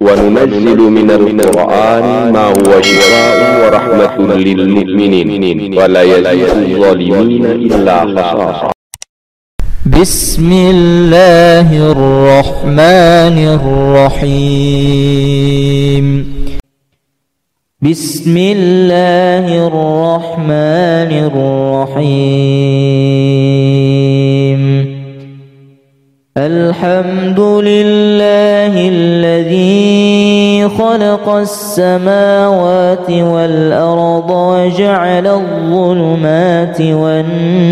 وننزل من القرآن ما هو شفاء ورحمة للمؤمنين ولا يزيد الظالمين إلا خسارا. بسم الله الرحمن الرحيم. بسم الله الرحمن الرحيم. الحمد لله الذي خلق السماوات والأرض وجعل الظلمات والنور،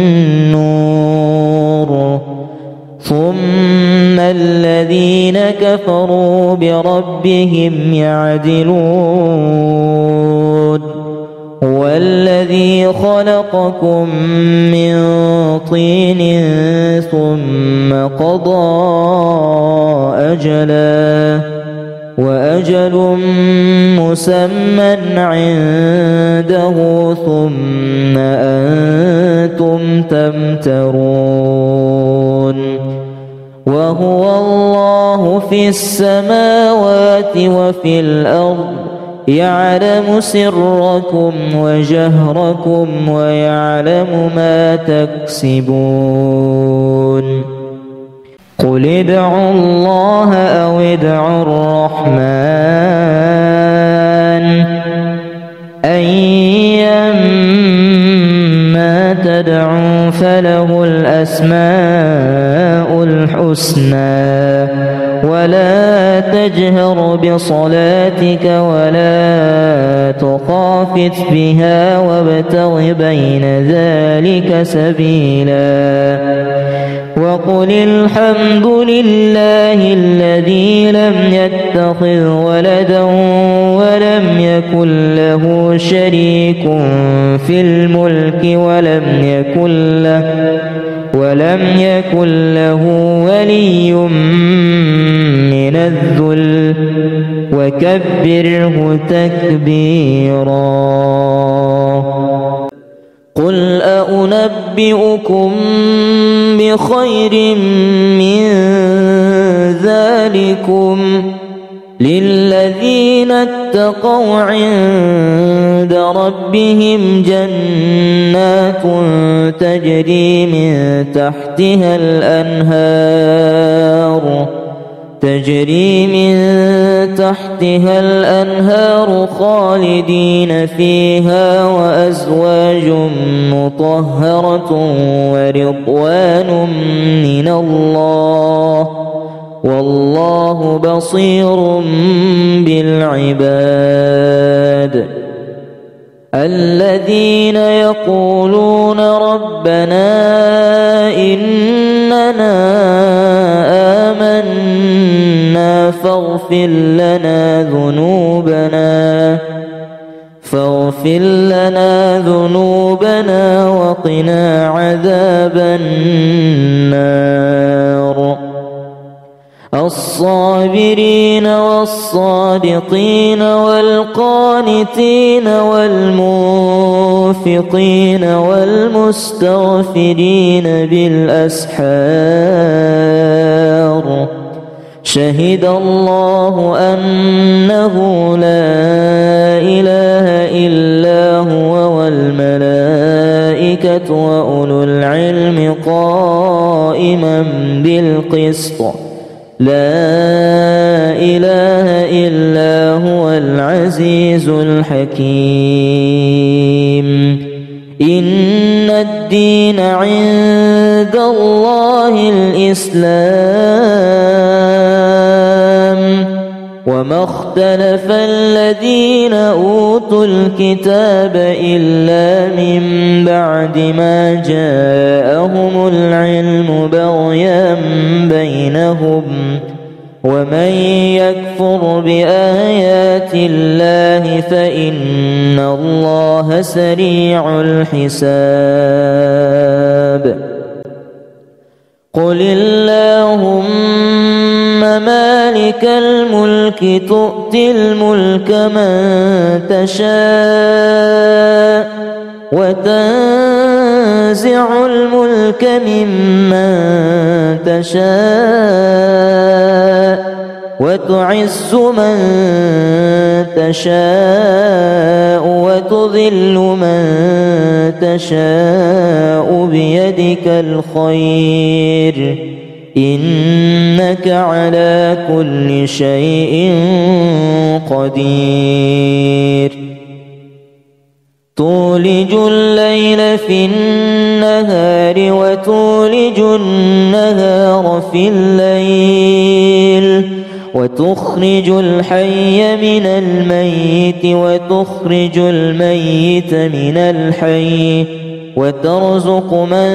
ثم الذين كفروا بربهم يعدلون. هو الذي خلقكم من طين ثم قضى أجلا، وأجل مسمى عنده ثم أنتم تمترون. وهو الله في السماوات وفي الأرض، يعلم سركم وجهركم ويعلم ما تكسبون. قل ادعوا الله أو ادعوا الرحمن، أيما تدعوا فله الأسماء الحسنى. ولا تجهر بصلاتك ولا تخافت بها وابتغ بين ذلك سبيلا. وقل الحمد لله الذي لم يتخذ ولدا ولم يكن له شريك في الملك ولم يكن له ولي من الذل، وكبره تكبيرا. قل أنبئكم بخير من ذلكم للذين اتقوا عند ربهم جنات تجري من تحتها الأنهار خالدين فيها، وأزواج مطهرة ورضوان من الله، والله بصير بالعباد. الذين يقولون ربنا إننا آمنا فاغفر لنا ذنوبنا وقنا عذاب النار. الصابرين والصادقين والقانتين والمنفقين والمستغفرين بالأسحار. شهد الله أنه لا إله إلا هو والملائكة وأولو العلم قائما بالقسط. لا إله إلا هو العزيز الحكيم. إن الدين عند الله الإسلام، وما اختلف الذين أوتوا الكتاب إلا من بعد ما جاءهم العلم بغيا بينهم. ومن يكفر بآيات الله فإن الله سريع الحساب. قل اللهم مالك الملك تؤتي الملك من تشاء وتنزع الملك ممن تشاء وتعز من تشاء وتذل من تشاء بيدك الخير إنك على كل شيء قدير تولج الليل في النهار وتولج النهار في الليل وتخرج الحي من الميت وتخرج الميت من الحي وترزق من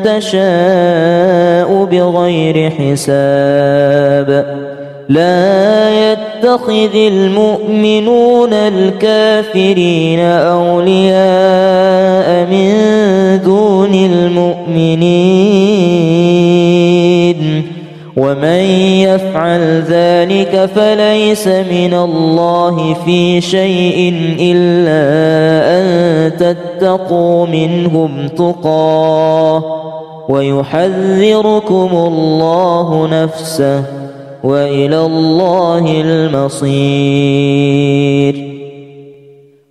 تشاء بغير حساب لا يتخذ المؤمنون الكافرين أولياء من دون المؤمنين ومن يفعل ذلك فليس من الله في شيء إلا أن تتقوا منهم تقاه ويحذركم الله نفسه وإلى الله المصير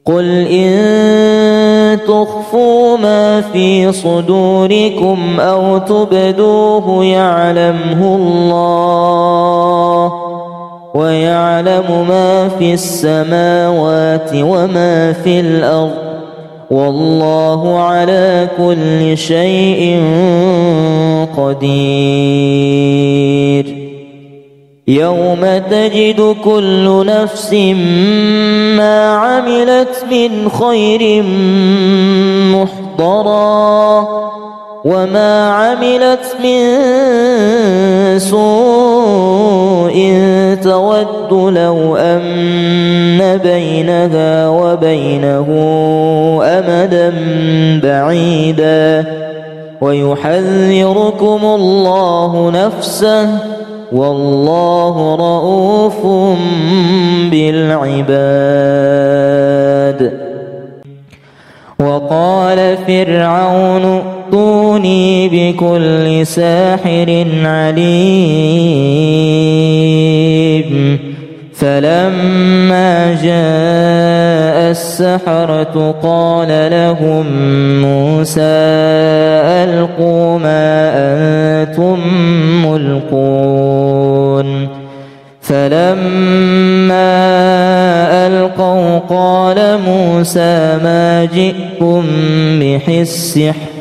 قل إن تخفوا ما في صدوركم أو تبدوه يعلمه الله ويعلم ما في السماوات وما في الأرض والله على كل شيء قدير يوم تجد كل نفس ما عملت من خير محضرا وما عملت من سوء تود لو أن بينها وبينه أمدا بعيدا ويحذركم الله نفسه والله رؤوف بالعباد وقال فرعون ائتوني بكل ساحر عليم فلما جاء السحرة قال لهم موسى ألقوا ما أنتم ملقون فلما ألقوا قال موسى ما جئتم به السحر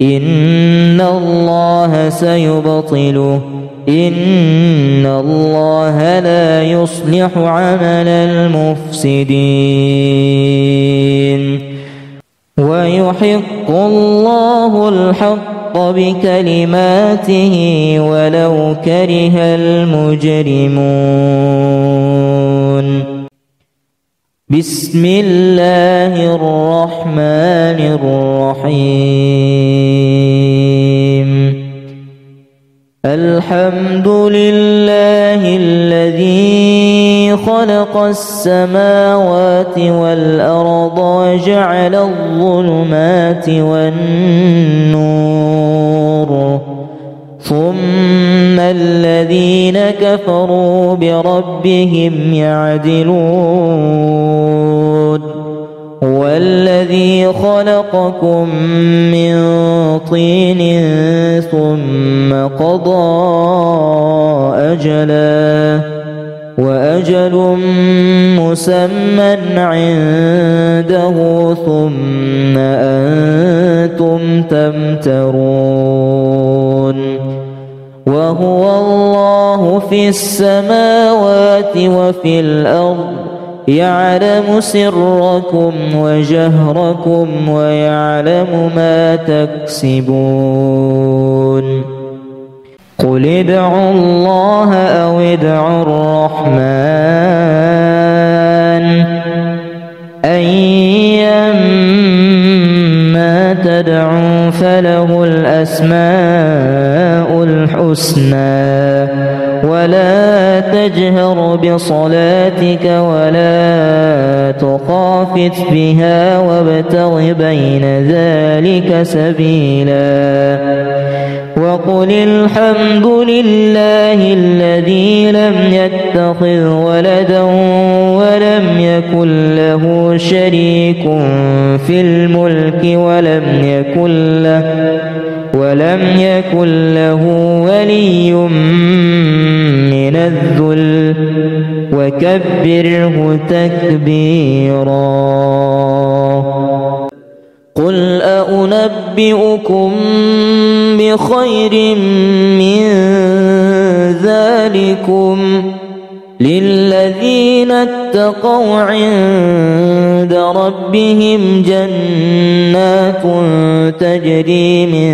إن الله سيبطله إن الله لا يصلح عمل المفسدين ويحق الله الحق بكلماته ولو كره المجرمون بسم الله الرحمن الرحيم الحمد لله الذي خلق السماوات والأرض وجعل الظلمات والنور ثم الذين كفروا بربهم يعدلون هو الذي خلقكم من طين ثم قضى أجلا وأجل مسمى عنده ثم أنتم تمترون وهو الله في السماوات وفي الأرض يعلم سركم وجهركم ويعلم ما تكسبون قل ادعوا الله أو ادعوا الرحمن أيما تدعوا فله الأسماء الحسنى ولا تجهر بصلاتك ولا تخافت بها وابتغ بين ذلك سبيلا وقل الحمد لله الذي لم يتخذ ولدا ولم يكن له شريك في الملك ولم يكن له ولي من الذل وكبره تكبيرا. قل أنبئكم بخير من ذلكم للذين اتقوا عند ربهم جنات تجري من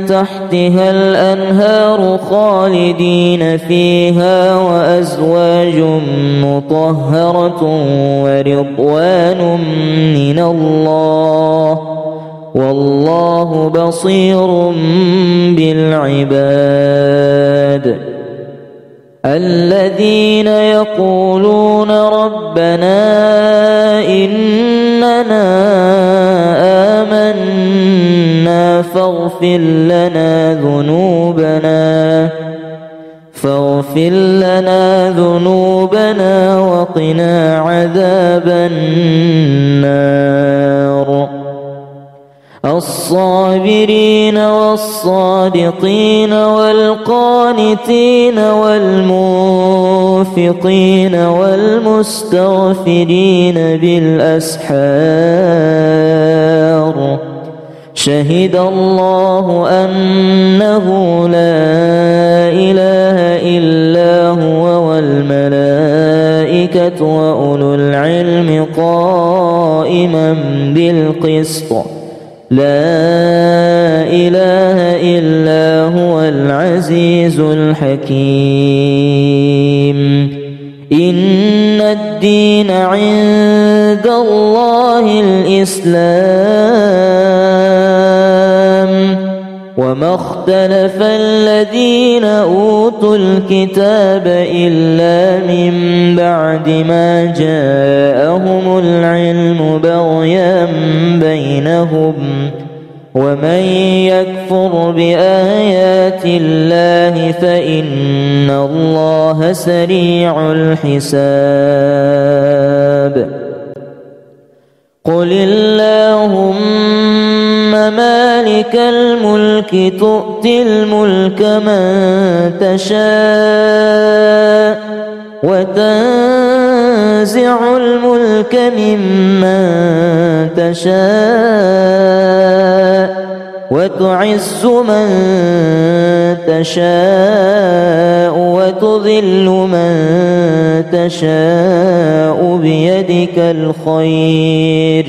تحتها الأنهار خالدين فيها وأزواج مطهرة ورضوان من الله والله بصير بالعباد. الذين يقولون ربنا إننا آمنا فاغفر لنا ذنوبنا وقنا عذاب النار. الصابرين والصادقين والقانتين والمنفقين والمستغفرين بالأسحار. شهد الله أنه لا إله إلا هو والملائكة وأولو العلم قائما بالقسط. لا إله إلا هو العزيز الحكيم. إن الدين عند الله الإسلام وما اختلف الذين أوتوا الكتاب إلا من بعد ما جاءهم العلم بغيا بينهم ومن يكفر بآيات الله فإن الله سريع الحساب. قل اللهم مالك الملك تؤتي الملك من تشاء وتنزع الملك ممن تشاء وتعز من تشاء وتذل من تشاء بيدك الخير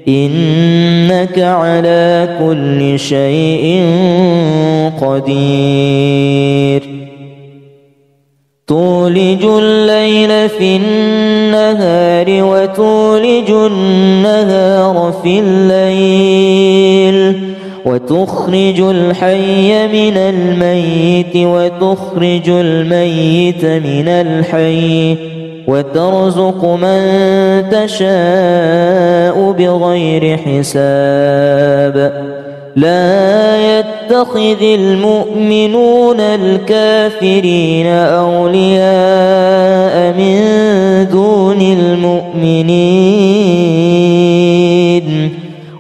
إنك على كل شيء قدير. تولج الليل في النهار وتولج النهار في الليل وتخرج الحي من الميت وتخرج الميت من الحي وترزق من تشاء بغير حساب. لا يتخذ المؤمنون الكافرين أولياء من دون المؤمنين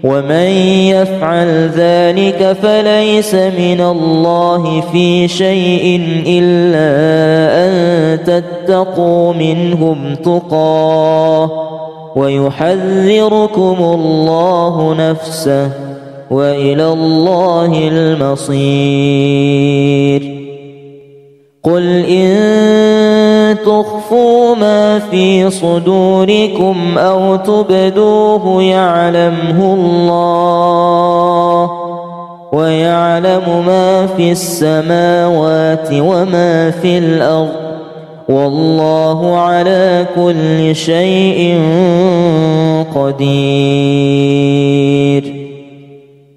ومن يفعل ذلك فليس من الله في شيء إلا أن تتقوا منهم تقاه ويحذركم الله نفسه وإلى الله المصير. قل إن تخفوا ما في صدوركم أو تبدوه يعلمه الله ويعلم ما في السماوات وما في الأرض والله على كل شيء قدير.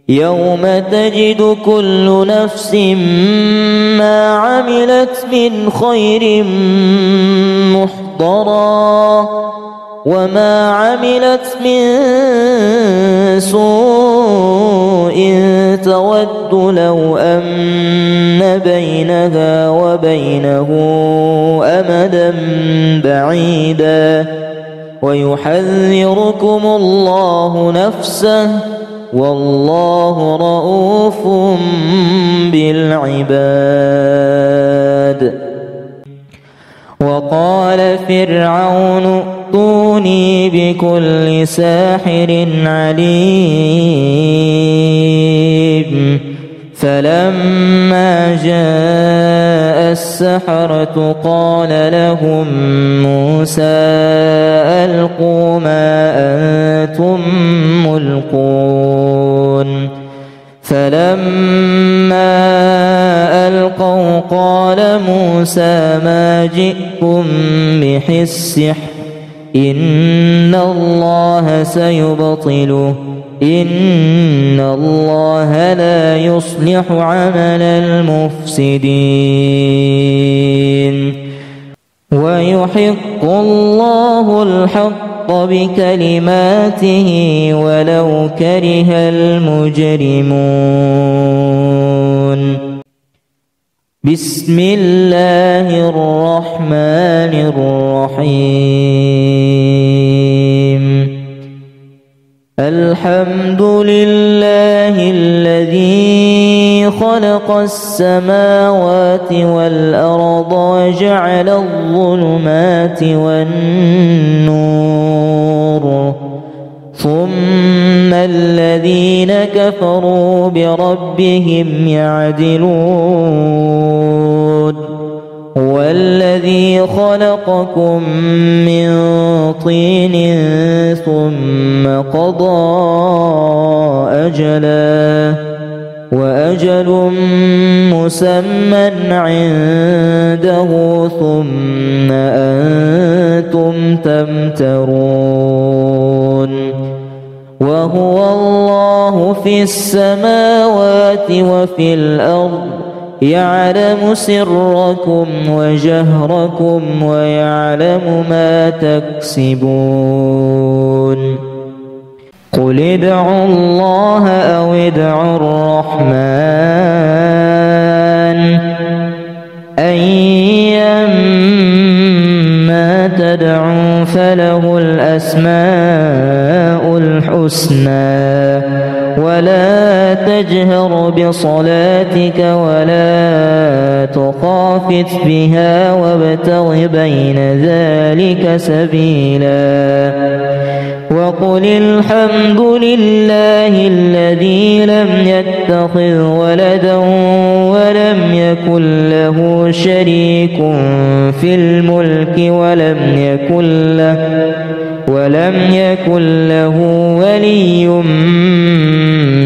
يوم تجد كل نفس ما عملت من خير محضرا وما عملت من سوء تود لو أن بينها وبينه أمدا بعيدا ويحذركم الله نفسه والله رؤوف بالعباد. وقال فرعون ائتوني بكل ساحر عليم فلما جاء السحرة قال لهم موسى ألقوا ما أنتم ملقون فلما ألقوا قال موسى ما جئتم به السحر إن الله سيبطله إن الله لا يصلح عمل المفسدين ويحق الله الحق بكلماته ولو كره المجرمون. بسم الله الرحمن الرحيم. الحمد لله الذي خلق السماوات والأرض وجعل الظلمات والنور ثم الذين كفروا بربهم يعدلون. هو الذي خلقكم من طين ثم قضى أجلا وأجل مسمى عنده ثم أنتم تمترون. وهو الله في السماوات وفي الأرض يعلم سركم وجهركم ويعلم ما تكسبون. قل ادعوا الله أو ادعوا الرحمن أيما تدعوا فله الأسماء الحسنى ولا تجهر بصلاتك ولا تخافت بها وابتغ بين ذلك سبيلا. وقل الحمد لله الذي لم يتخذ ولدا ولم يكن له شريك في الملك ولم يكن له ولي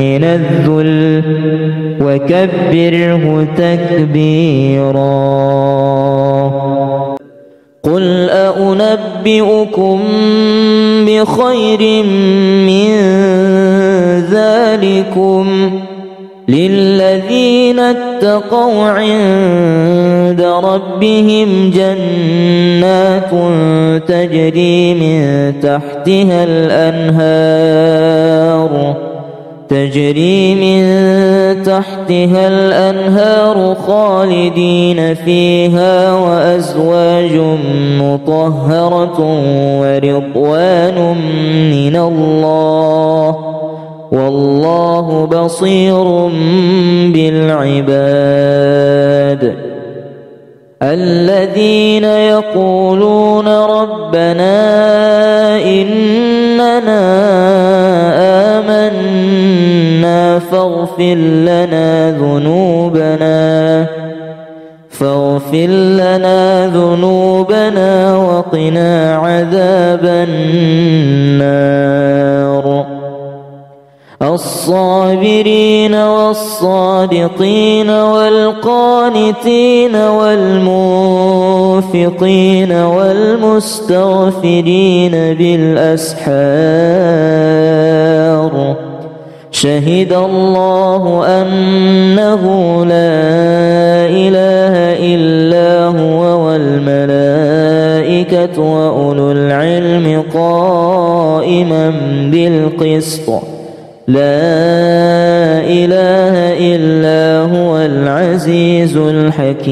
من الذل وكبره تكبيرا. قل أنبئكم بخير من ذلكم للذين اتقوا عند ربهم جنات تجري من تحتها الأنهار خالدين فيها وأزواج مطهرة ورضوان من الله والله بصير بالعباد. الذين يقولون ربنا إننا آمنا فاغفر لنا ذنوبنا وقنا عذاب النار. الصابرين والصادقين والقانتين والمنفقين والمستغفرين بالأسحار. شهد الله أنه لا إله إلا هو والملائكة والملائكة وأولو العلم قائما بالقسط لا إله إلا هو العزيز الحكيم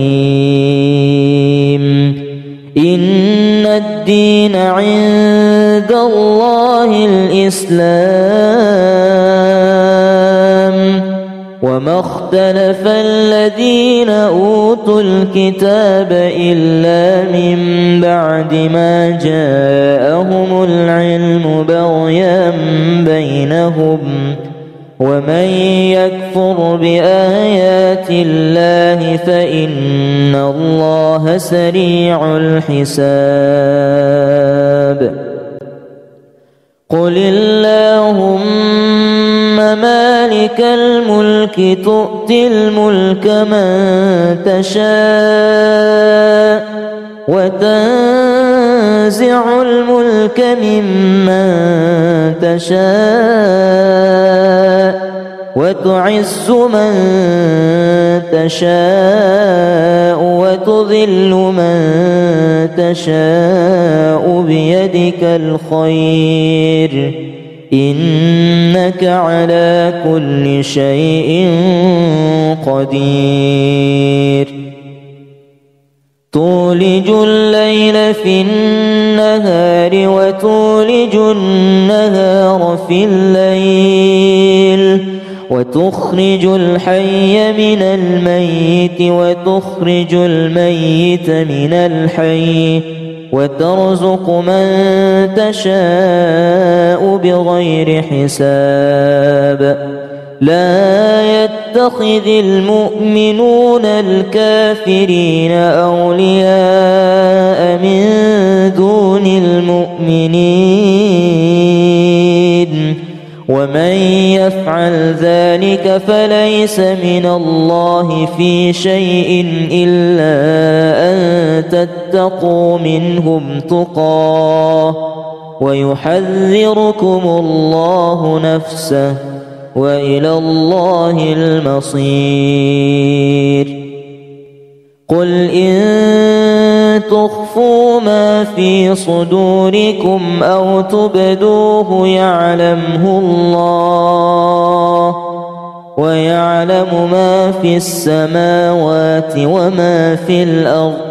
إن الدين عند الله الإسلام وما اختلف الذين أوتوا الكتاب إلا من بعد ما جاءهم العلم بغيا بينهم ومن يكفر بآيات الله فإن الله سريع الحساب قل اللهم مالك الملك تؤتي الملك من تشاء وتنزع الملك ممن تشاء وتعز من تشاء وتذل من تشاء بيدك الخير إنك على كل شيء قدير تولج الليل في النهار وتولج النهار في الليل وتخرج الحي من الميت وتخرج الميت من الحي وترزق من تشاء بغير حساب لا يتخذ المؤمنون الكافرين أولياء من دون المؤمنين ومن يفعل ذلك فليس من الله في شيء إلا أن تتقوا منهم تقاه ويحذركم الله نفسه وإلى الله المصير قل إن تخفوا ما في صدوركم أو تبدوه يعلمه الله ويعلم ما في السماوات وما في الأرض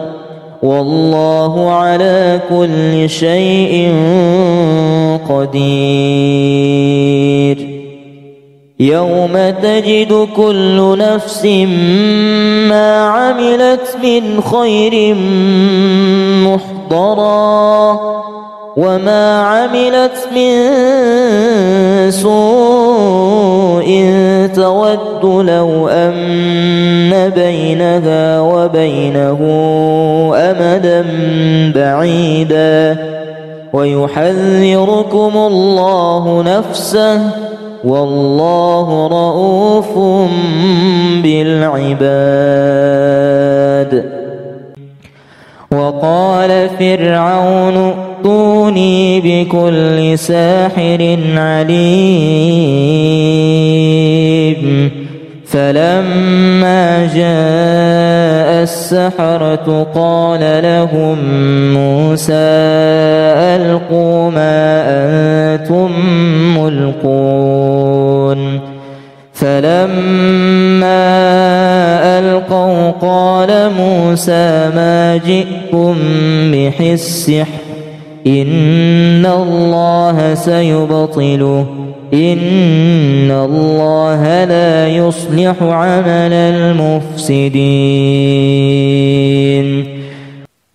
والله على كل شيء قدير يوم تجد كل نفس ما عملت من خير محضرا وما عملت من سوء تود لو أن بينها وبينه أمدا بعيدا ويحذركم الله نفسه والله رؤوف بالعباد وقال فرعون ائتوني بكل ساحر عليم فلما جاء السحرة قال لهم موسى ألقوا ما أنتم ملقون فلما ألقوا قال موسى ما جئتم به السحر إن الله سيبطله إن الله لا يصلح عمل المفسدين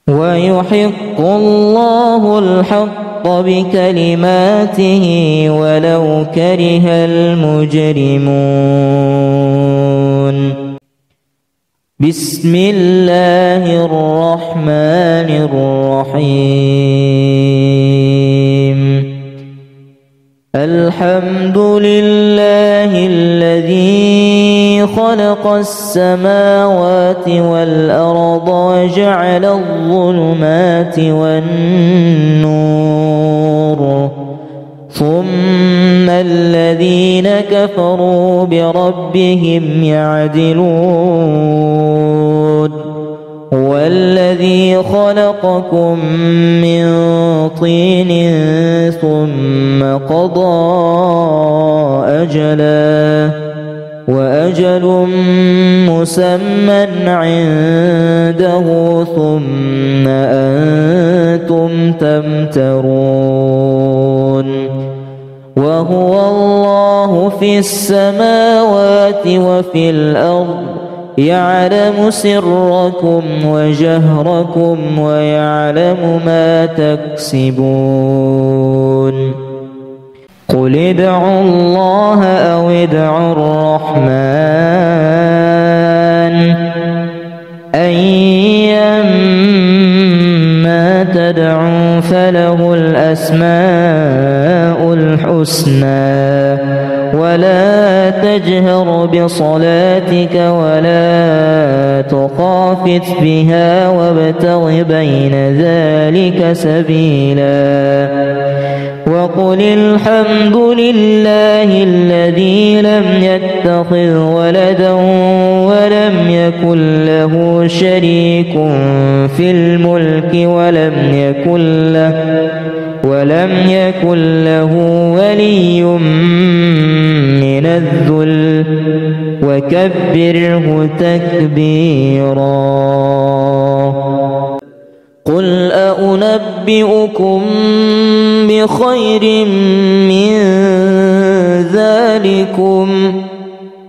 ويحق الله الحق بكلماته ولو كره المجرمون بسم الله الرحمن الرحيم الحمد لله الذي خلق السماوات والأرض وجعل الظلمات والنور ثم الذين كفروا بربهم يعدلون هو الذي الذي خلقكم من طين ثم قضى أجلا وأجل مسمى عنده ثم أنتم تمترون وهو الله في السماوات وفي الأرض يعلم سركم وجهركم ويعلم ما تكسبون قل ادعوا الله أو ادعوا الرحمن أيما تدعوا فله الأسماء الحسنى ولا تجهر بصلاتك ولا تخافت بها وابتغ بين ذلك سبيلا وقل الحمد لله الذي لم يتخذ ولدا ولم يكن له شريك في الملك ولم يكن له ولي من الذل وكبره تكبيرا قل أنبئكم بخير من ذلكم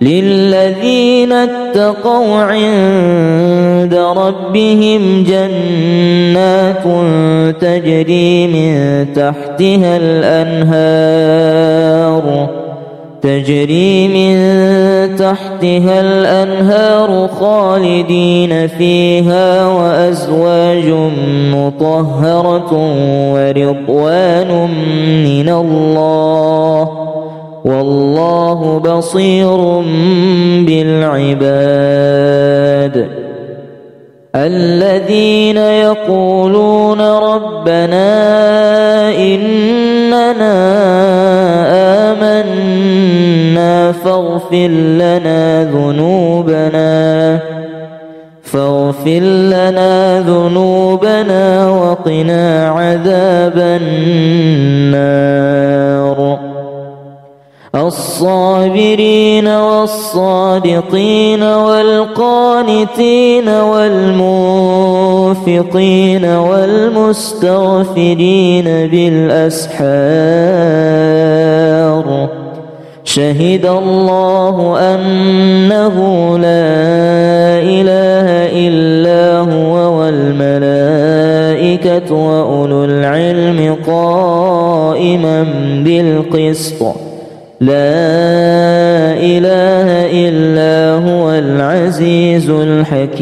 للذين اتقوا عند ربهم جنات تجري من تحتها الأنهار خالدين فيها وأزواج مطهرة ورضوان من الله والله بصير بالعباد الذين يقولون ربنا إننا آمنا فاغفر لنا ذنوبنا وقنا عذاب النار الصابرين والصادقين والقانتين والمنفقين والمستغفرين بالأسحار شهد الله أنه لا إله إلا هو والملائكة وأولو العلم قائما بالقسط لا إله إلا هو العزيز الحكيم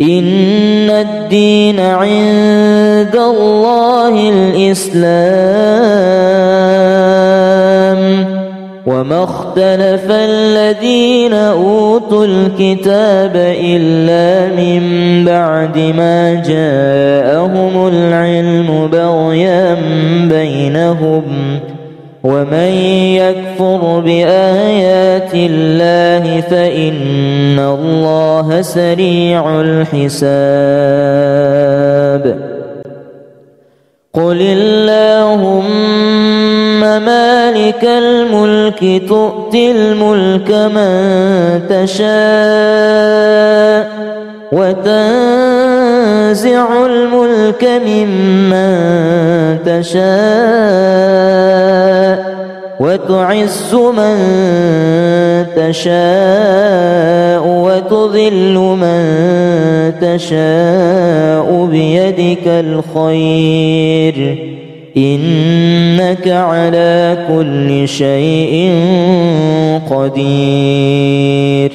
إن الدين عند الله الإسلام وما اختلف الذين أوتوا الكتاب إلا من بعد ما جاءهم العلم بغيا بينهم ومن يكفر بآيات الله فإن الله سريع الحساب قل اللهم مالك الملك تؤتي الملك من تشاء وتنزع الملك ممن تشاء وتعز من تشاء وتذل من تشاء بيدك الخير إنك على كل شيء قدير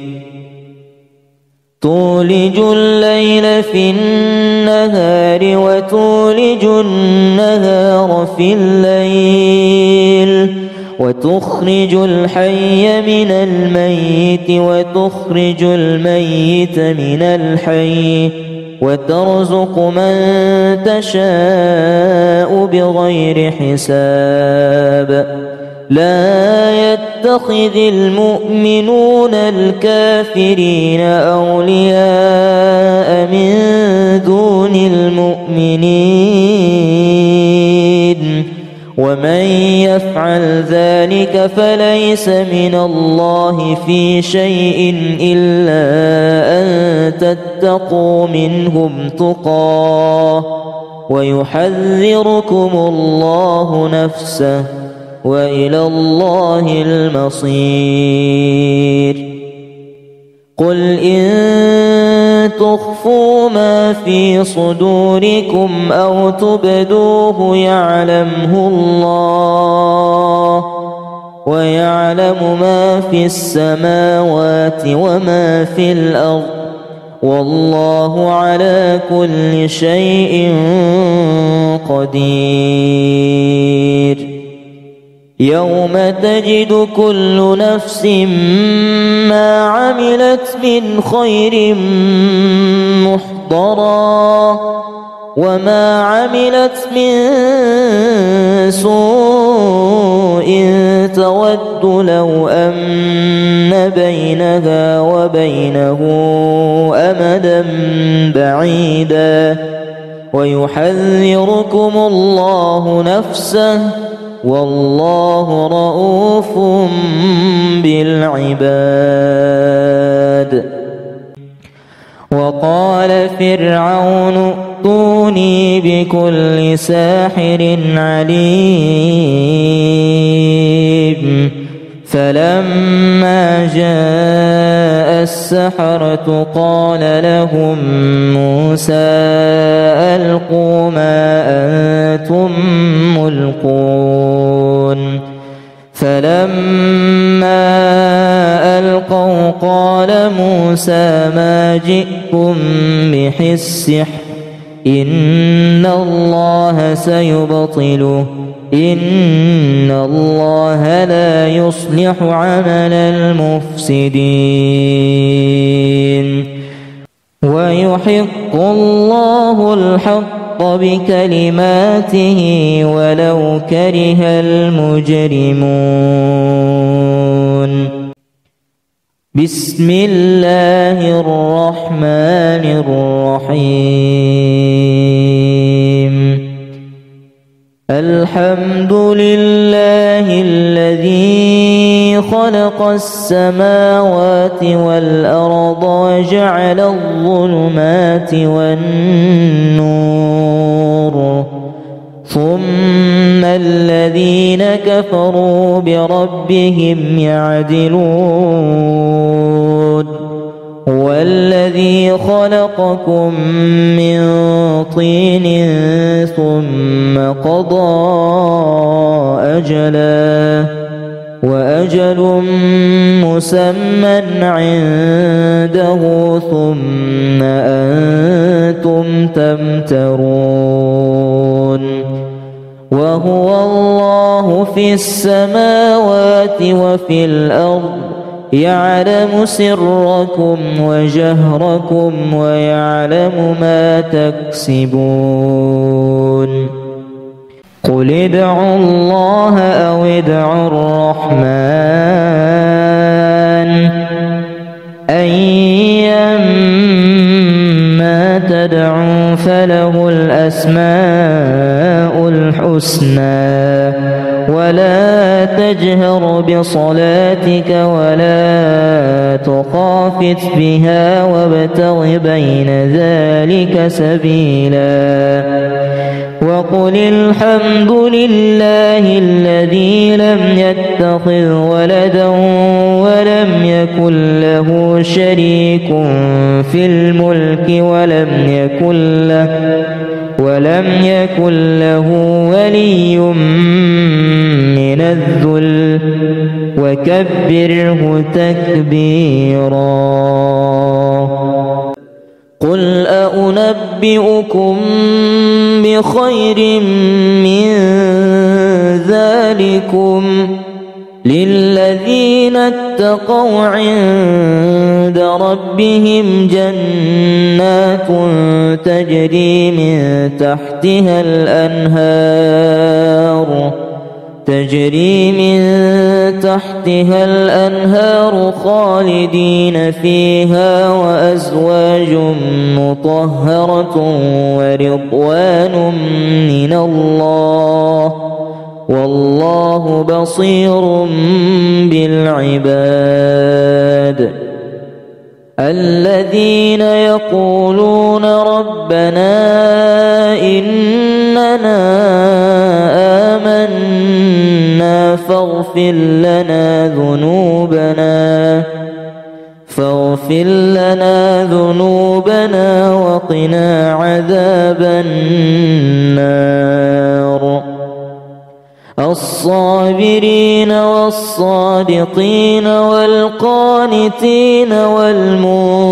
تولج الليل في النهار وتولج النهار في الليل وتخرج الحي من الميت وتخرج الميت من الحي وترزق من تشاء بغير حساب لا يتخذ المؤمنون الكافرين أولياء من دون المؤمنين ومن يفعل ذلك فليس من الله في شيء إلا أن تتقوا منهم تقاه ويحذركم الله نفسه وإلى الله المصير. قل إن تخفوا ما في صدوركم أو تبدوه يعلمه الله ويعلم ما في السماوات وما في الأرض والله على كل شيء قدير. يوم تجد كل نفس ما عملت من خير محضرا وما عملت من سوء تود لو أن بينها وبينه أمدا بعيدا ويحذركم الله نفسه والله رؤوف بالعباد. وقال فرعون ائتوني بكل ساحر عليم فلما جاء السحرة قال لهم موسى ألقوا ما أنتم ملقون فلما ألقوا قال موسى ما جئتم به السحر إن الله سيبطله إن الله لا يصلح عمل المفسدين ويحق الله الحق بكلماته ولو كره المجرمون. بسم الله الرحمن الرحيم. الحمد لله الذي خلق السماوات والأرض وجعل الظلمات والنور ثم الذين كفروا بربهم يعدلون. هو الذي خلقكم من طين ثم قضى أجلا وأجل مسمى عنده ثم أنتم تمترون. وهو الله في السماوات وفي الأرض يعلم سركم وجهركم ويعلم ما تكسبون. قل ادعوا الله أو ادعوا الرحمن أيما تدعوا فله الأسماء الحسنى ولا تجهر بصلاتك ولا تخافت بها وابتغ بين ذلك سبيلا. وقل الحمد لله الذي لم يتخذ ولدا ولم يكن له شريك في الملك ولم يكن له ولي من الذل وكبره تكبيرا. قل أنبئكم بخير من ذلكم للذين اتقوا عند ربهم جنات تجري من تحتها الأنهار تجري من تحتها الأنهار خالدين فيها وأزواج مطهرة ورضوان من الله والله بصير بالعباد الذين يقولون ربنا إننا آمنا فاغفر لنا ذنوبنا وقنا عذاب النار الصابرين والصادقين والقانتين والمنفقين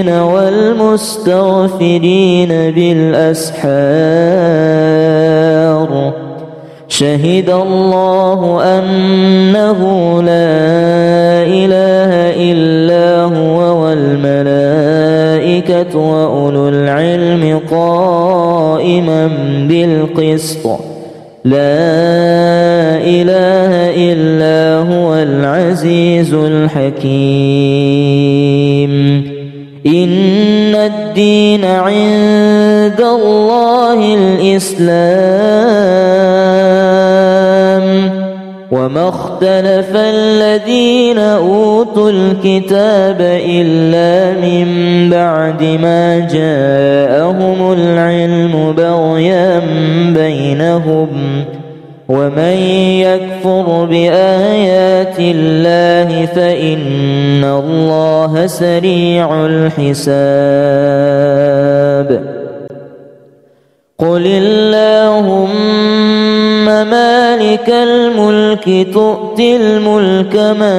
والمستغفرين بالأسحار شهد الله أنه لا إله إلا هو والملائكة وأولو العلم قائما بالقسط لا إله إلا هو العزيز الحكيم إن الدين عند الله الإسلام وما اختلف الذين أوتوا الكتاب إلا من بعد ما جاءهم العلم بغيا بينهم ومن يكفر بآيات الله فإن الله سريع الحساب قل اللهم مالك الملك تؤتي الملك من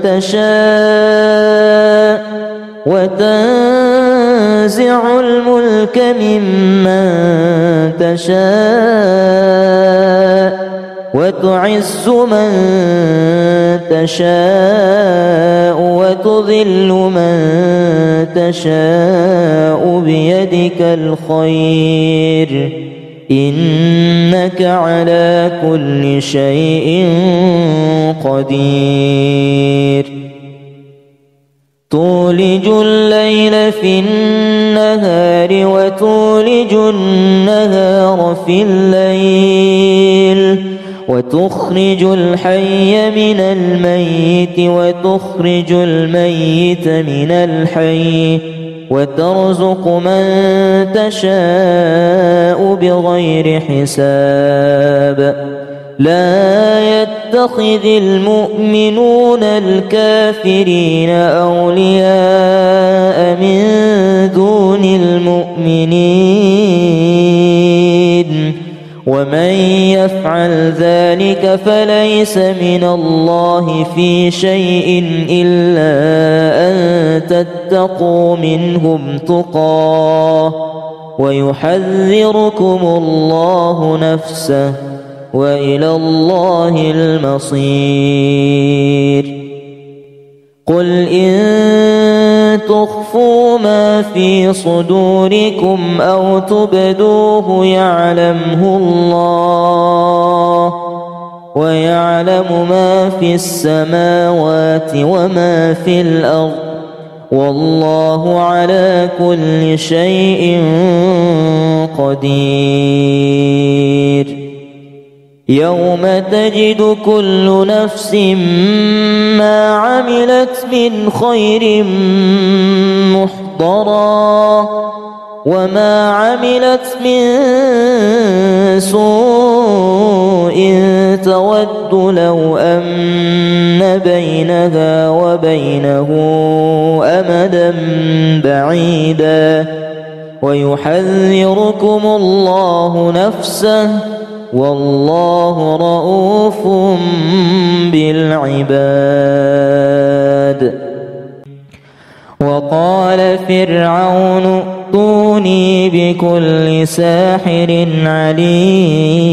تشاء وتنزع الملك ممن تشاء وتعز من تشاء وتذل من تشاء بيدك الخير إنك على كل شيء قدير تولج الليل في النهار وتولج النهار في الليل وتخرج الحي من الميت وتخرج الميت من الحي وترزق من تشاء بغير حساب لا يتخذ المؤمنون الكافرين أولياء من دون المؤمنين ومن يفعل ذلك فليس من الله في شيء إلا أن تتقوا منهم تقاه ويحذركم الله نفسه وإلى الله المصير قل إن تخفوا ما في صدوركم أو تبدوه يعلمه الله ويعلم ما في السماوات وما في الأرض والله على كل شيء قدير يوم تجد كل نفس ما عملت من خير محضرا وما عملت من سوء تود لو أن بينها وبينه أمدا بعيدا ويحذركم الله نفسه والله رؤوف بالعباد وقال فرعون ائتوني بكل ساحر عليم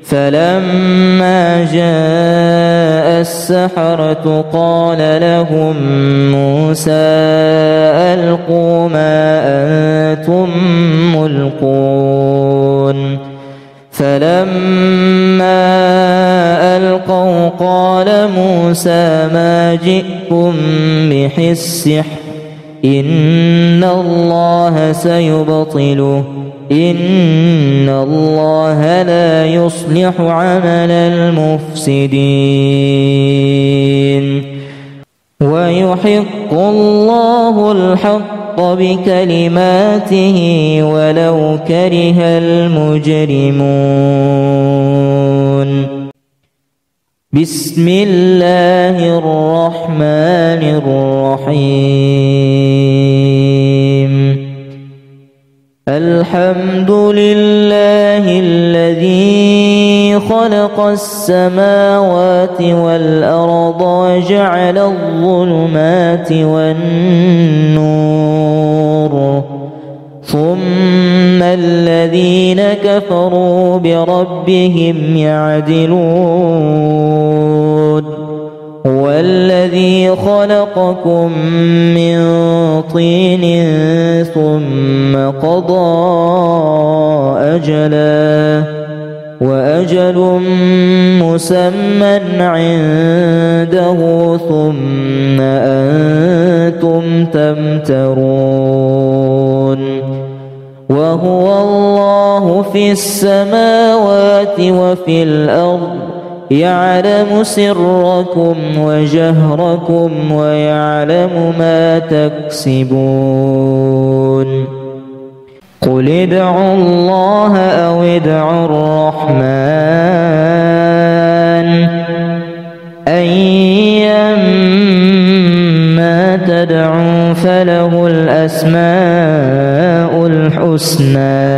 فلما جاء السحرة قال لهم موسى ألقوا ما أنتم ملقون فلما ألقوا قال موسى ما جئتم به السحر إن الله سيبطله إن الله لا يصلح عمل المفسدين ويحق الله الحق بكلماته ولو كره المجرمون. بسم الله الرحمن الرحيم. الحمد لله الذي خلق السماوات والأرض وجعل الظلمات والنور ثم الذين كفروا بربهم يعدلون. هو الذي خلقكم من طين ثم قضى أجلا وأجل مسمى عنده ثم أنتم تمترون. وهو الله في السماوات وفي الأرض يعلم سركم وجهركم ويعلم ما تكسبون. قل ادعوا الله أو ادعوا الرحمن أيما تدعوا فله الأسماء الحسنى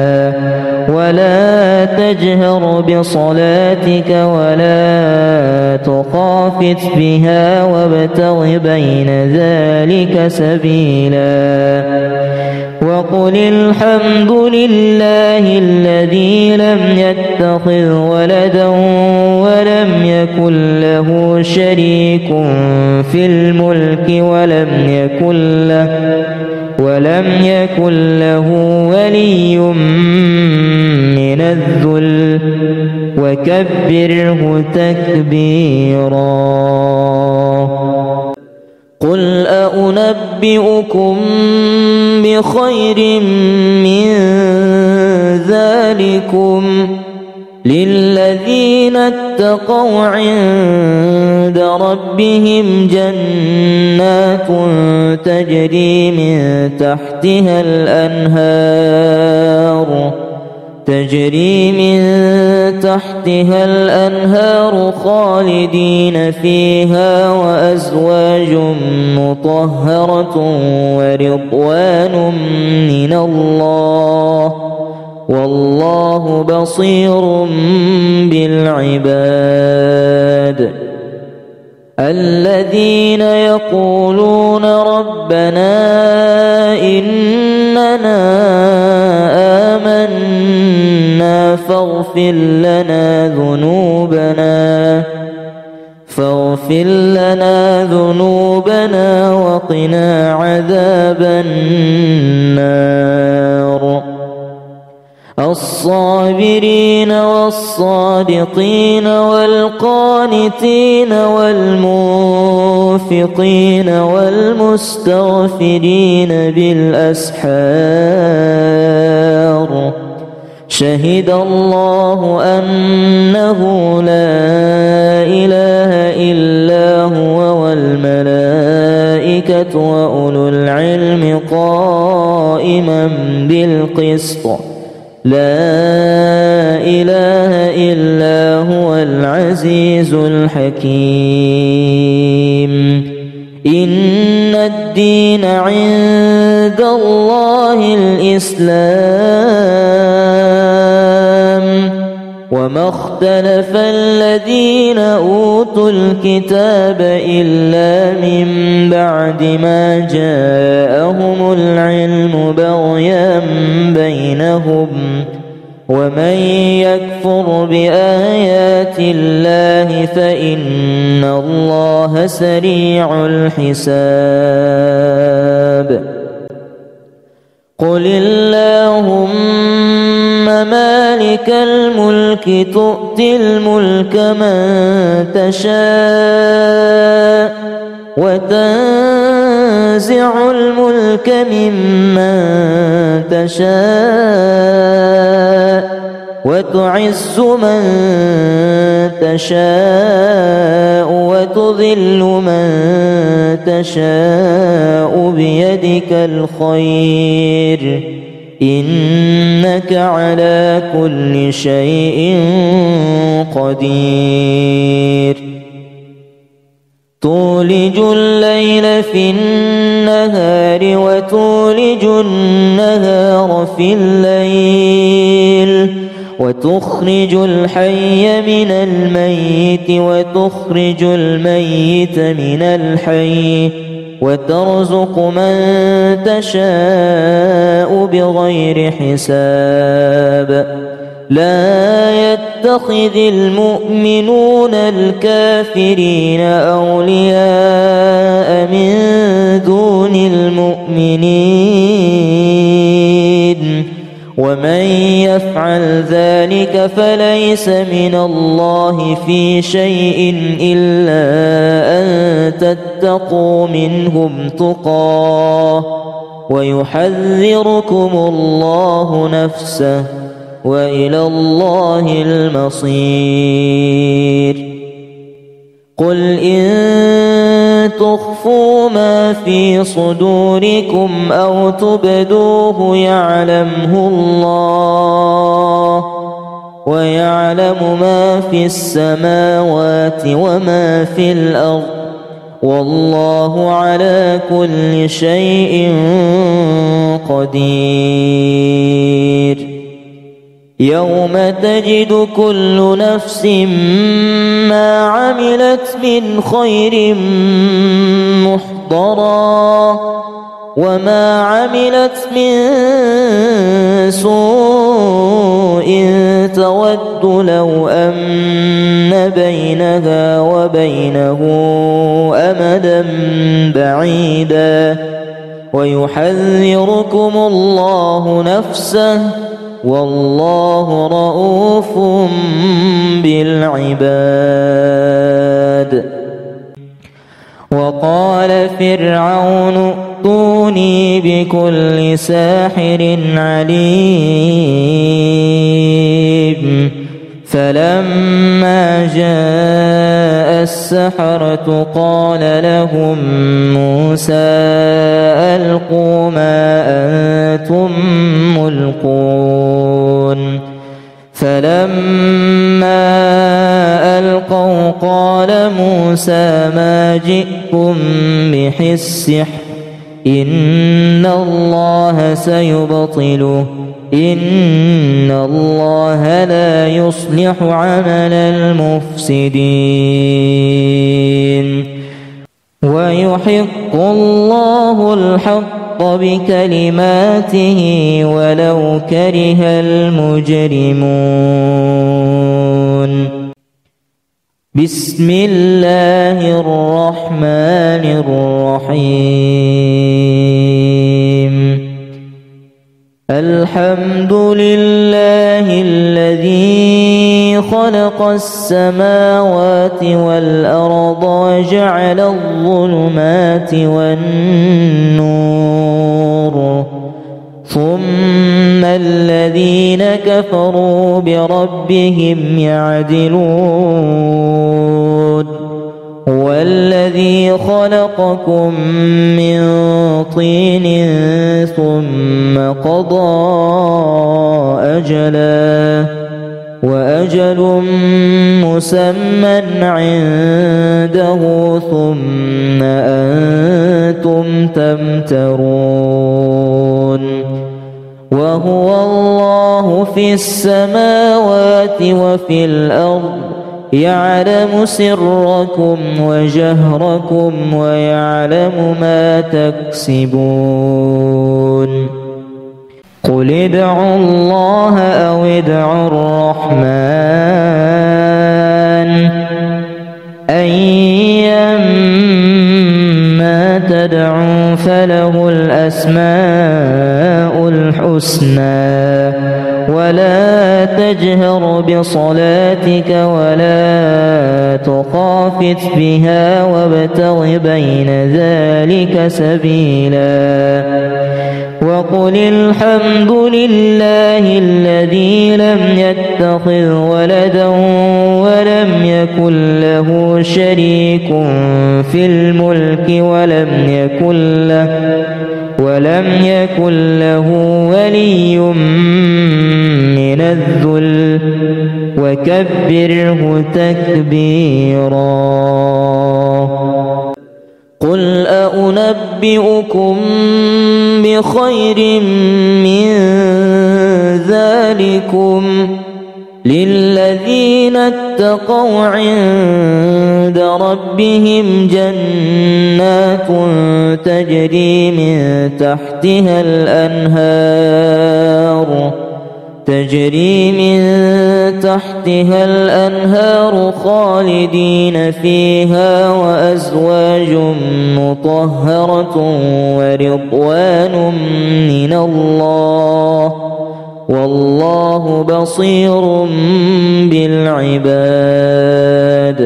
ولا تجهر بصلاتك ولا تخافت بها وابتغ بين ذلك سبيلا. وقل الحمد لله الذي لم يتخذ ولدا ولم يكن له شريك في الملك ولم يكن له ولي من الذل وكبره تكبيرا. قل أنبئكم بخير من ذلكم للذين اتقوا عند ربهم جنات تجري من تحتها الأنهار خالدين فيها وأزواج مطهرة ورضوان من الله والله بصير بالعباد. الذين يقولون ربنا إننا آمنا فاغفر لنا ذنوبنا وقنا عذاب النار. الصابرين والصادقين والقانتين والمنفقين والمستغفرين بالأسحار. شهد الله أنه لا إله إلا هو والملائكة وأولو العلم قائما بالقسط لا إله إلا هو العزيز الحكيم. إن الدين عند الله الإسلام وما اختلف الذين أوتوا الكتاب إلا من بعد ما جاءهم العلم بغيا بينهم ومن يكفر بآيات الله فإن الله سريع الحساب. قل اللهم مالك الملك تؤتي الملك من تشاء وتنزع الملك ممن تشاء وتعز من تشاء وتذل من تشاء بيدك الخير إنك على كل شيء قدير تولج الليل في النهار وتولج النهار في الليل وتخرج الحي من الميت وتخرج الميت من الحي وترزق من تشاء بغير حساب لا يتخذ المؤمنون الكافرين أولياء من دون المؤمنين ومن يفعل ذلك فليس من الله في شيء إلا أن تتقوا منهم تقاه ويحذركم الله نفسه وإلى الله المصير قل إن تخفوا ما في صدوركم أو تبدوه يعلمه الله ويعلم ما في السماوات وما في الأرض والله على كل شيء قدير يوم تجد كل نفس ما عملت من خير محضرا وما عملت من سوء تود لو أن بينها وبينه أمدا بعيدا ويحذركم الله نفسه والله رؤوف بالعباد وقال فرعون ائتوني بكل ساحر عليم فلما جاء السحرة قال لهم موسى ألقوا ما أنتم ملقون فلما ألقوا قال موسى ما جئتم به السحر إن الله سيبطله إن الله لا يصلح عمل المفسدين ويحق الله الحق بكلماته ولو كره المجرمون بسم الله الرحمن الرحيم الحمد لله الذي خلق السماوات والأرض وجعل الظلمات والنور ثم الذين كفروا بربهم يعدلون هو الذي خلقكم من طين ثم قضى أجلا وأجل مسمى عنده ثم أنتم تمترون وهو الله في السماوات وفي الأرض يعلم سركم وجهركم ويعلم ما تكسبون قل ادعوا الله أو ادعوا الرحمن أيما تدعوا فله الأسماء الحسنى ولا تجهر بصلاتك ولا تخافت بها وابتغ بين ذلك سبيلا وقل الحمد لله الذي لم يتخذ ولدا ولم يكن له شريك في الملك ولم يكن له ولي من الذل وكبره تكبيرا. قل أنبئكم بخير من ذلكم للذين اتقوا عند ربهم جنات تجري من تحتها الأنهار خالدين فيها وأزواج مطهرة ورضوان من الله والله بصير بالعباد.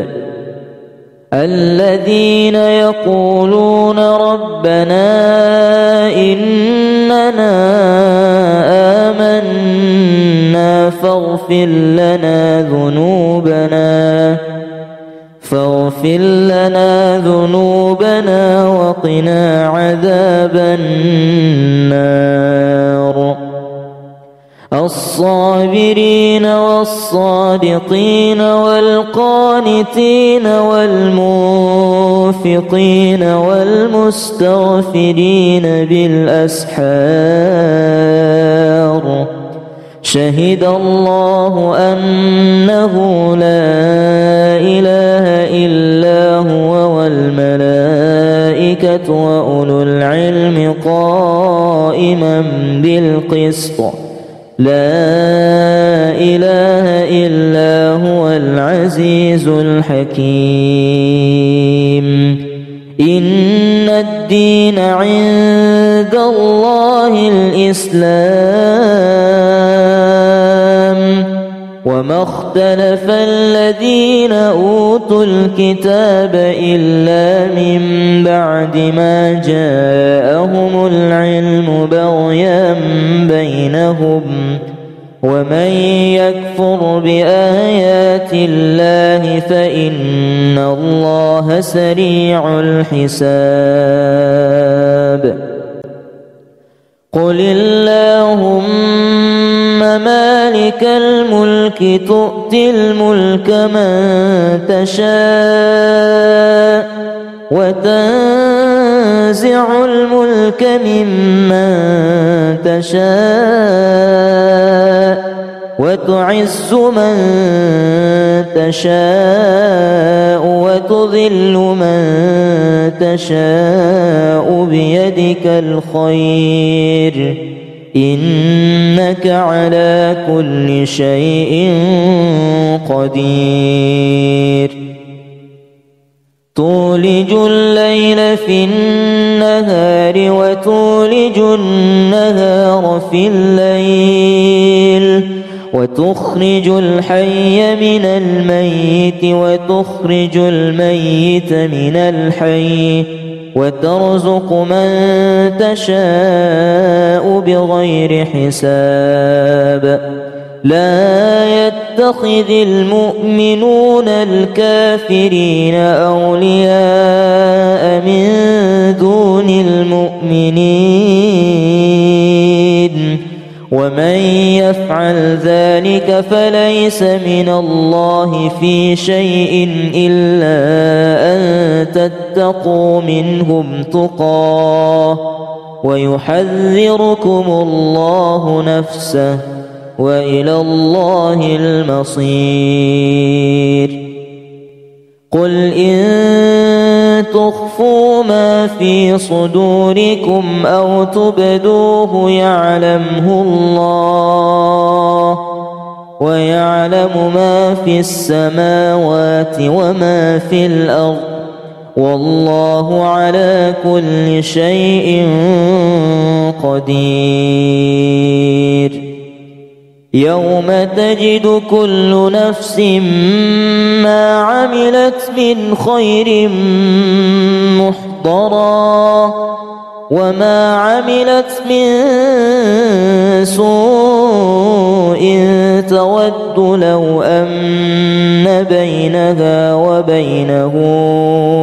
الذين يقولون ربنا إننا آمنا فاغفر لنا ذنوبنا وقنا عذاب النار. الصابرين والصادقين والقانتين والمنفقين والمستغفرين بالأسحار شهد الله أنه لا إله إلا هو والملائكة وأولو العلم قائما بالقسط لا إله إلا هو العزيز الحكيم. إن الدين عند الله الإسلام وما اختلف الذين أوتوا الكتاب إلا من بعد ما جاءهم العلم بغيا بينهم ومن يكفر بآيات الله فإن الله سريع الحساب. قل اللهم مالك الملك تؤتي الملك من تشاء وتنزع الملك ممن تشاء وتعز من تشاء وتذل من تشاء بيدك الخير إنك على كل شيء قدير. تولج الليل في النهار وتولج النهار في الليل وتخرج الحي من الميت وتخرج الميت من الحي وترزق من تشاء بغير حساب. لا يتخذ المؤمنون الكافرين أولياء من دون المؤمنين ومن يفعل ذلك فليس من الله في شيء إلا أن تتقوا منهم تقاه ويحذركم الله نفسه وإلى الله المصير. قل إن تخفوا ما في صدوركم أو تبدوه يعلمه الله ويعلم ما في السماوات وما في الأرض والله على كل شيء قدير. يوم تجد كل نفس ما عملت من خير محضرا وما عملت من سوء تود لو أن بينها وبينه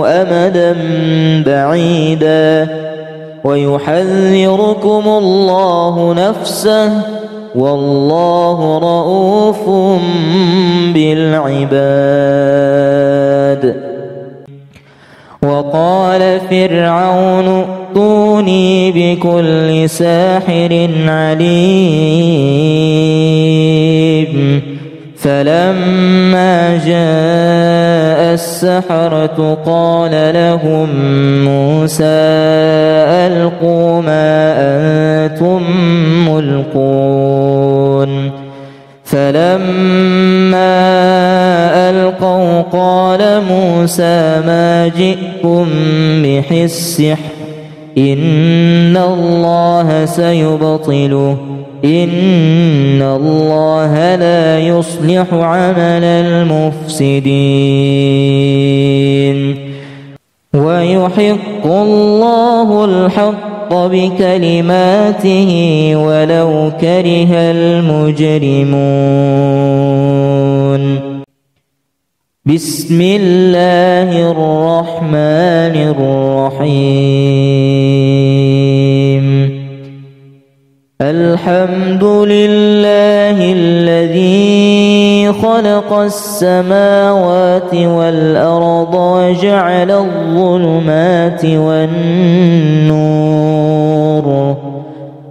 أمدا بعيدا ويحذركم الله نفسه والله رؤوف بالعباد. وقال فرعون ائتوني بكل ساحر عليم فلما جاء السحرة قال لهم موسى ألقوا ما أنتم ملقون فلما ألقوا قال موسى ما جئتم به السحر إن الله سيبطله إن الله لا يصلح عمل المفسدين ويحق الله الحق بكلماته ولو كره المجرمون. بسم الله الرحمن الرحيم. الحمد لله الذي خلق السماوات والأرض وجعل الظلمات والنور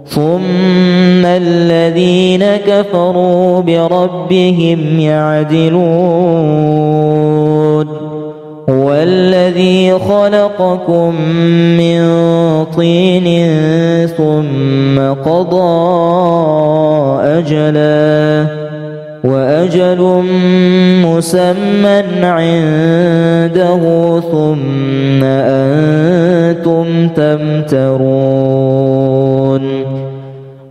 ثم الذين كفروا بربهم يعدلون. هو الذي خلقكم من طين ثم قضى أجلا وأجل مسمى عنده ثم أنتم تمترون.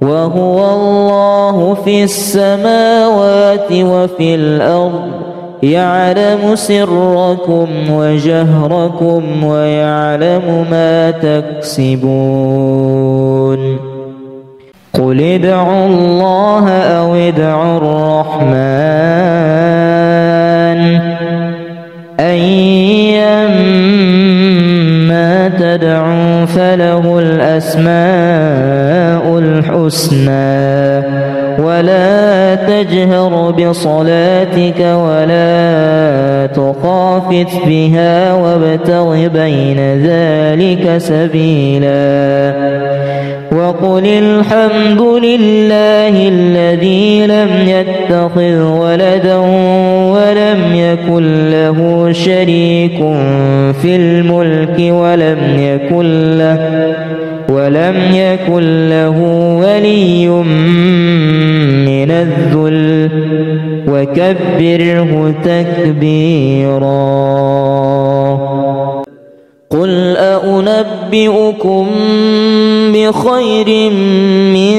وهو الله في السماوات وفي الأرض يعلم سركم وجهركم ويعلم ما تكسبون. قل ادعوا الله أو ادعوا الرحمن أيما تدعوا فله الأسماء الحسنى ولا تجهر بصلاتك ولا تخافت بها وابتغ بين ذلك سبيلا. وقل الحمد لله الذي لم يتخذ ولدا ولم يكن له شريك في الملك ولم يكن له ولي من الذل وكبره تكبيرا. قل أنبئكم بخير من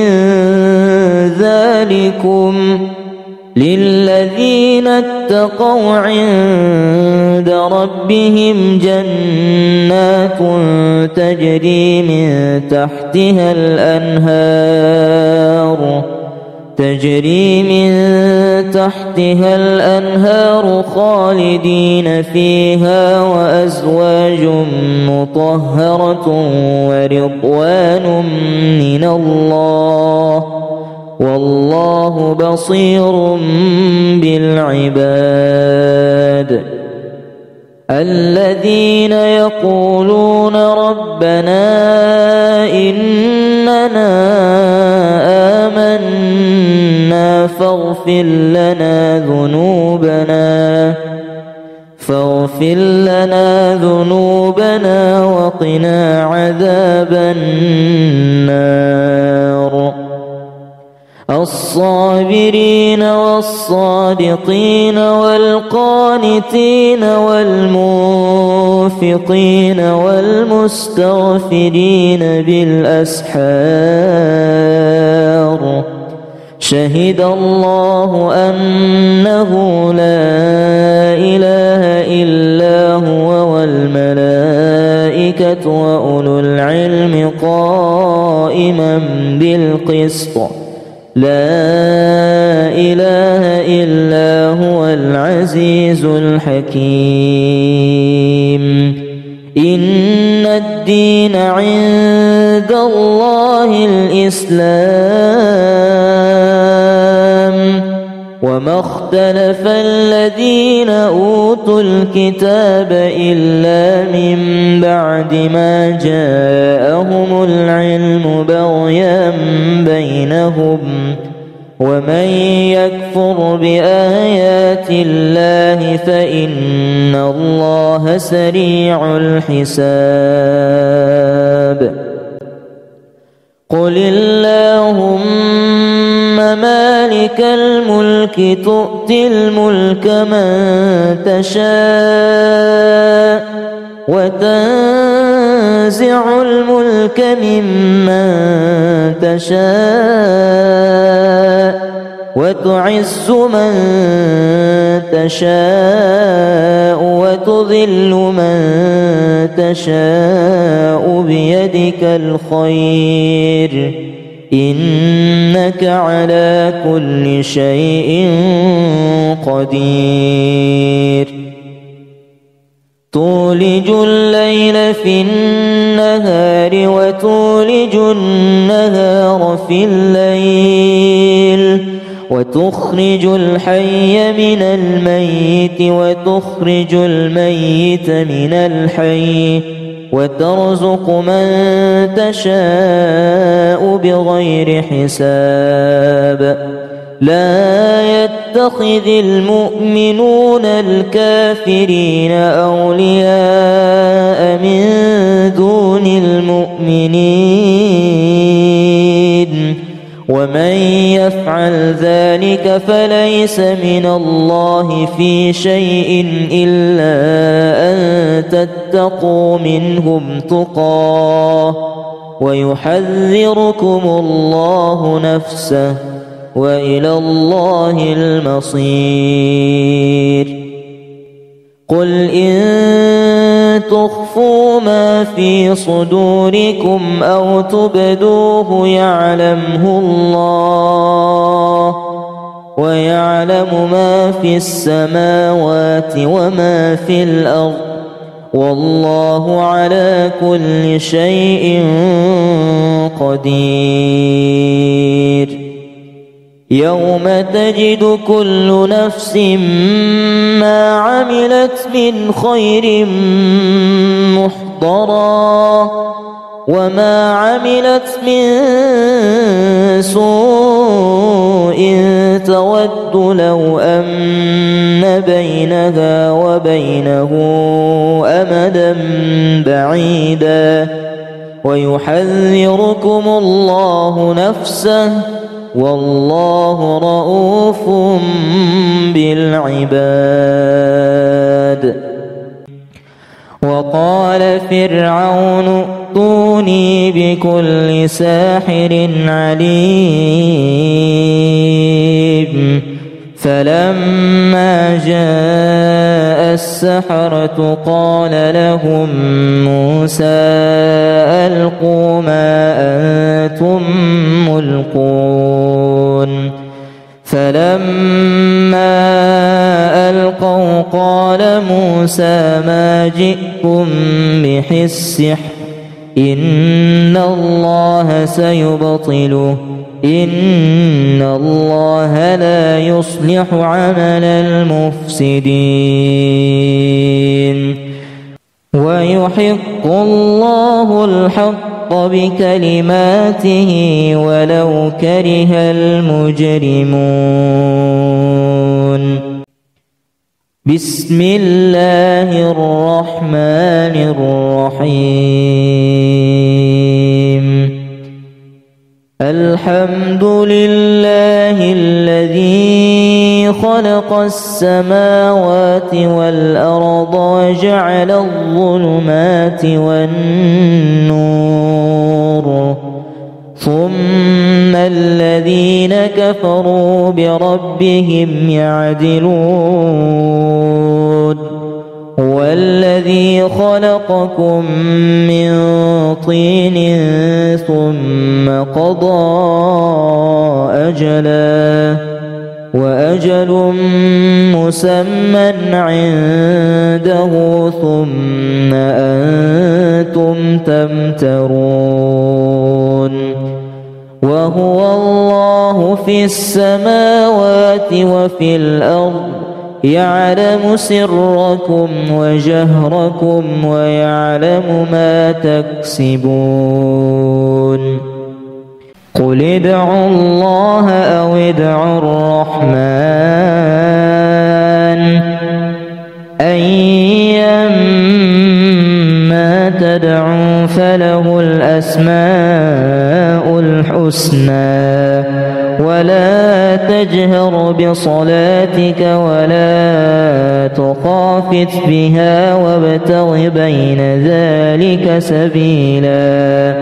ذلكم للذين اتقوا عند ربهم جنات تجري من تحتها الأنهار خالدين فيها وأزواج مطهرة ورضوان من الله والله بصير بالعباد. الذين يقولون ربنا إننا آمنا فاغفر لنا ذنوبنا وقنا عذاب النار. الصابرين والصادقين والقانتين والمنفقين والمستغفرين بالأسحار شهد الله أنه لا إله إلا هو والملائكة وأولو العلم قائما بالقسط لا إله إلا هو العزيز الحكيم إن الدين عند الله الإسلام وما اختلف الذين أوتوا الكتاب إلا من بعد ما جاءهم العلم بغيا بينهم ومن يكفر بآيات الله فإن الله سريع الحساب قل اللهم مالك الملك تؤتي الملك من تشاء وتنزع الملك ممن تشاء وتعز من تشاء وتذل من تشاء بيدك الخير إنك على كل شيء قدير تولج الليل في النهار وتولج النهار في الليل وتخرج الحي من الميت وتخرج الميت من الحي وترزق من تشاء بغير حساب لا يتخذ المؤمنون الكافرين أولياء من دون المؤمنين ومن يفعل ذلك فليس من الله في شيء إلا أن تتقوا منهم تقاه ويحذركم الله نفسه وإلى الله المصير قل إن تخفوا ما في صدوركم أو تبدوه يعلمه الله ويعلم ما في السماوات وما في الأرض والله على كل شيء قدير يوم تجد كل نفس ما عملت من خير محضرا وما عملت من سوء تود لو أن بينها وبينه أمدا بعيدا ويحذركم الله نفسه والله رؤوف بالعباد وقال فرعون ائتوني بكل ساحر عليم فلما جاء السحرة قال لهم موسى ألقوا ما أنتم ملقون فلما ألقوا قال موسى ما جئتم به السحر إن الله سيبطله إن الله لا يصلح عمل المفسدين ويحق الله الحق بكلماته ولو كره المجرمون بسم الله الرحمن الرحيم الحمد لله الذي خلق السماوات والأرض وجعل الظلمات والنور ثم الذين كفروا بربهم يعدلون هو الذي خلقكم من طين ثم قضى أجلا وأجل مسمى عنده ثم أنتم تمترون وهو الله في السماوات وفي الأرض يعلم سركم وجهركم ويعلم ما تكسبون قل ادعوا الله أو ادعوا الرحمن أيما تدعوا فله الأسماء الحسنى ولا تجهر بصلاتك ولا تخافت بها وابتغ بين ذلك سبيلا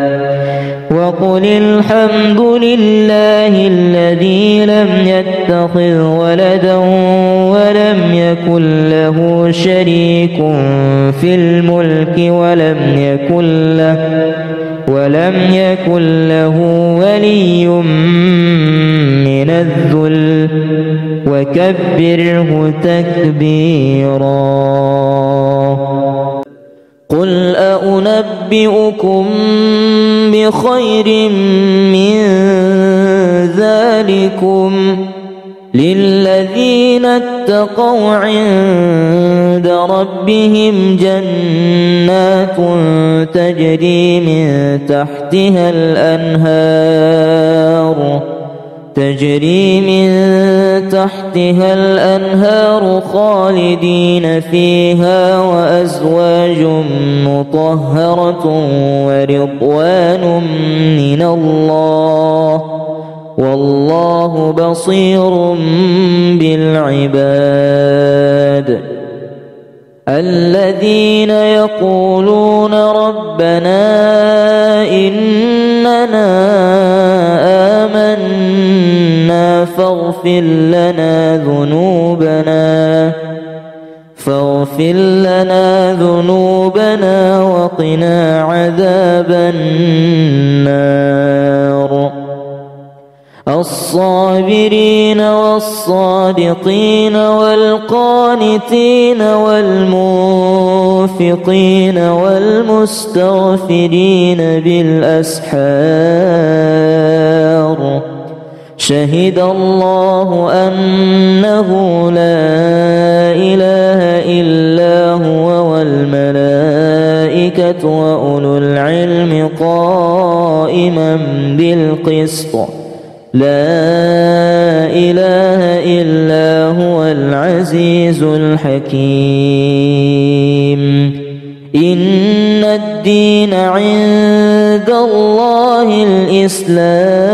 وقل الحمد لله الذي لم يتخذ ولدا ولم يكن له شريك في الملك ولم يكن له ولي من الذل وكبره تكبيرا قل أنبئكم بخير من ذلكم للذين اتقوا عند ربهم جنات تجري من تحتها الأنهار خالدين فيها وأزواج مطهرة ورضوان من الله والله بصير بالعباد الذين يقولون ربنا إننا آمنا فاغفر لنا ذنوبنا وقنا عذاب النار الصابرين والصادقين والقانتين والمنفقين والمستغفرين بالأسحار شهد الله أنه لا إله إلا هو والملائكة وأولو العلم قائما بالقسط لا إله إلا هو العزيز الحكيم إن الدين عند الله الإسلام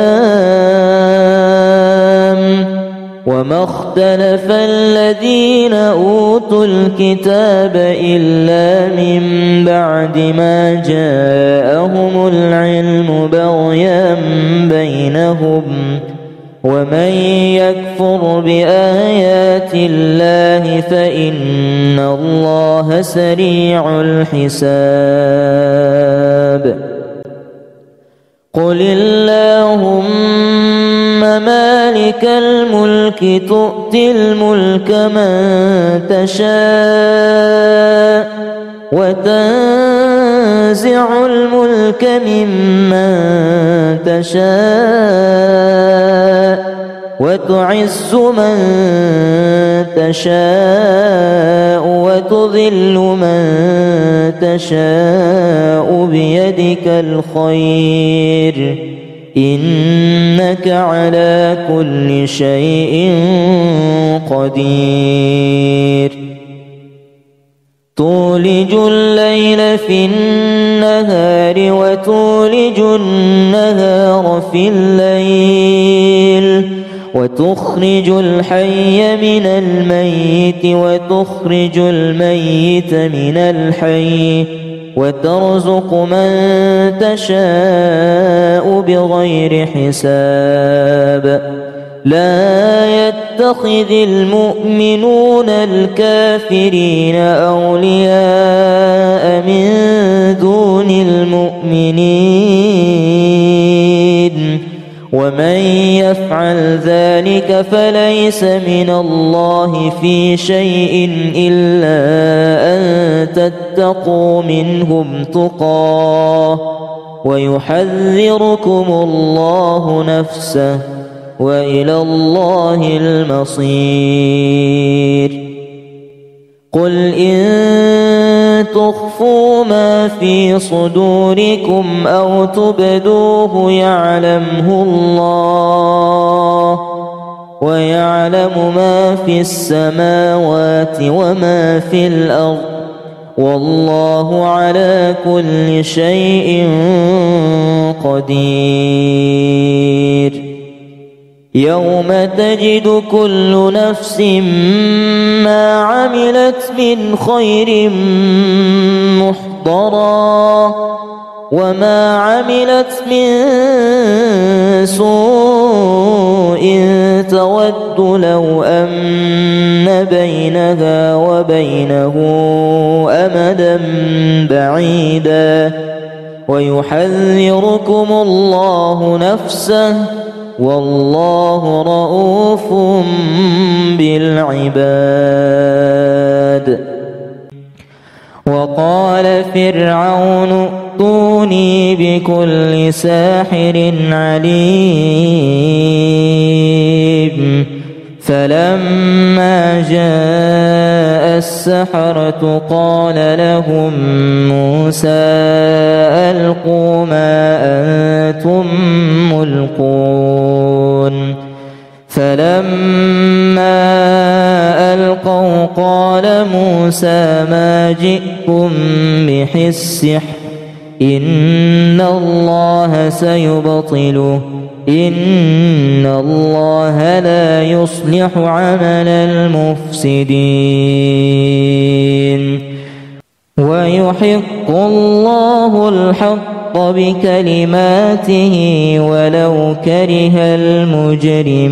وما اختلف الذين أوتوا الكتاب إلا من بعد ما جاءهم العلم بغيا بينهم ومن يكفر بآيات الله فإن الله سريع الحساب قل اللهم مالك الملك تؤتي الملك من تشاء وتنزع الملك ممن تشاء وتعز من تشاء وتذل من تشاء بيدك الخير إنك على كل شيء قدير تولج الليل في النهار وتولج النهار في الليل وتخرج الحي من الميت وتخرج الميت من الحي وترزق من تشاء بغير حساب لا يتخذ المؤمنون الكافرين أولياء من دون المؤمنين ومن يفعل ذلك فليس من الله في شيء إلا أن تتقوا منهم تقاه ويحذركم الله نفسه وإلى الله المصير قل إن تخفوا ما في صدوركم أو تبدوه يعلمه الله ويعلم ما في السماوات وما في الأرض والله على كل شيء قدير يوم تجد كل نفس ما عملت من خير محضرا وما عملت من سوء تود لو أن بينها وبينه أمدا بعيدا ويحذركم الله نفسه والله رؤوف بالعباد وقال فرعون ائتوني بكل ساحر عليم فلما جاء السحرة قال لهم موسى ألقوا ما أنتم ملقون فلما ألقوا قال موسى ما جئتم به السحر إن الله سيبطله إن الله لا يصلح عمل المفسدين ويحق الله الحق بكلماته ولو كره المجرمون